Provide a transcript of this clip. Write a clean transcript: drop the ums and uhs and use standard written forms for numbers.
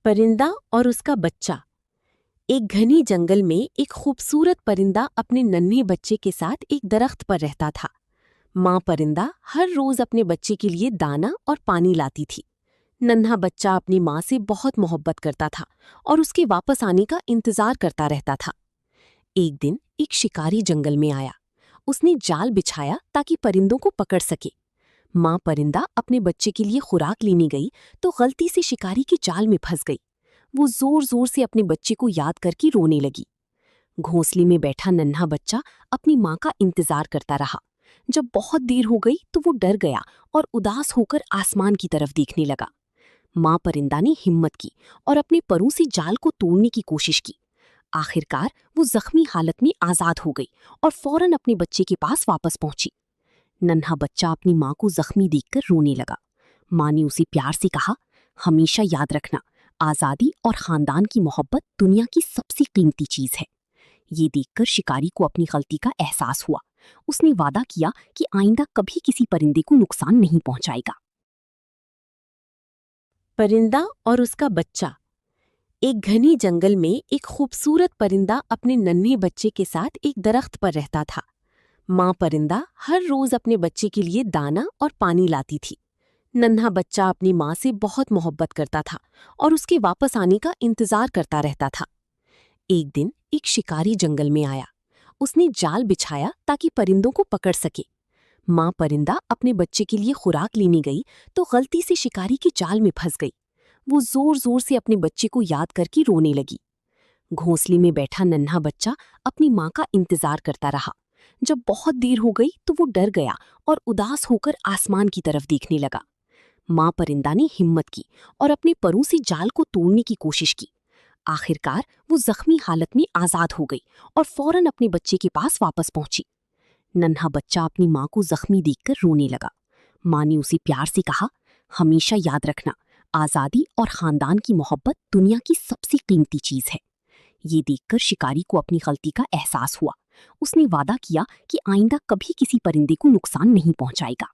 परिंदा और उसका बच्चा। एक घनी जंगल में एक खूबसूरत परिंदा अपने नन्हे बच्चे के साथ एक दरख्त पर रहता था। माँ परिंदा हर रोज अपने बच्चे के लिए दाना और पानी लाती थी। नन्हा बच्चा अपनी माँ से बहुत मोहब्बत करता था और उसके वापस आने का इंतजार करता रहता था। एक दिन एक शिकारी जंगल में आया। उसने जाल बिछाया ताकि परिंदों को पकड़ सके। माँ परिंदा अपने बच्चे के लिए खुराक लेने गई तो गलती से शिकारी के जाल में फंस गई। वो जोर जोर से अपने बच्चे को याद करके रोने लगी। घोंसले में बैठा नन्हा बच्चा अपनी माँ का इंतजार करता रहा। जब बहुत देर हो गई तो वो डर गया और उदास होकर आसमान की तरफ देखने लगा। माँ परिंदा ने हिम्मत की और अपने परों से जाल को तोड़ने की कोशिश की। आखिरकार वो जख्मी हालत में आजाद हो गई और फौरन अपने बच्चे के पास वापस पहुंची। नन्हा बच्चा अपनी माँ को जख्मी देखकर रोने लगा। माँ ने उसे प्यार से कहा, हमेशा याद रखना, आजादी और खानदान की मोहब्बत दुनिया की सबसे कीमती चीज है। ये देखकर शिकारी को अपनी गलती का एहसास हुआ। उसने वादा किया कि आइंदा कभी किसी परिंदे को नुकसान नहीं पहुंचाएगा। परिंदा और उसका बच्चा। एक घनी जंगल में एक खूबसूरत परिंदा अपने नन्हे बच्चे के साथ एक दरख्त पर रहता था। माँ परिंदा हर रोज अपने बच्चे के लिए दाना और पानी लाती थी। नन्हा बच्चा अपनी माँ से बहुत मोहब्बत करता था और उसके वापस आने का इंतजार करता रहता था। एक दिन एक शिकारी जंगल में आया। उसने जाल बिछाया ताकि परिंदों को पकड़ सके। माँ परिंदा अपने बच्चे के लिए खुराक लेने गई तो गलती से शिकारी के जाल में फंस गई। वो जोर जोर से अपने बच्चे को याद करके रोने लगी। घोंसले में बैठा नन्हा बच्चा अपनी माँ का इंतजार करता रहा। जब बहुत देर हो गई तो वो डर गया और उदास होकर आसमान की तरफ देखने लगा। माँ परिंदा ने हिम्मत की और अपने परों से जाल को तोड़ने की कोशिश की। आखिरकार वो जख्मी हालत में आजाद हो गई और फौरन अपने बच्चे के पास वापस पहुंची। नन्हा बच्चा अपनी माँ को जख्मी देखकर रोने लगा। माँ ने उसे प्यार से कहा, हमेशा याद रखना, आजादी और खानदान की मोहब्बत दुनिया की सबसे कीमती चीज है। ये देखकर शिकारी को अपनी गलती का एहसास हुआ। उसने वादा किया कि आइंदा कभी किसी परिंदे को नुकसान नहीं पहुंचाएगा।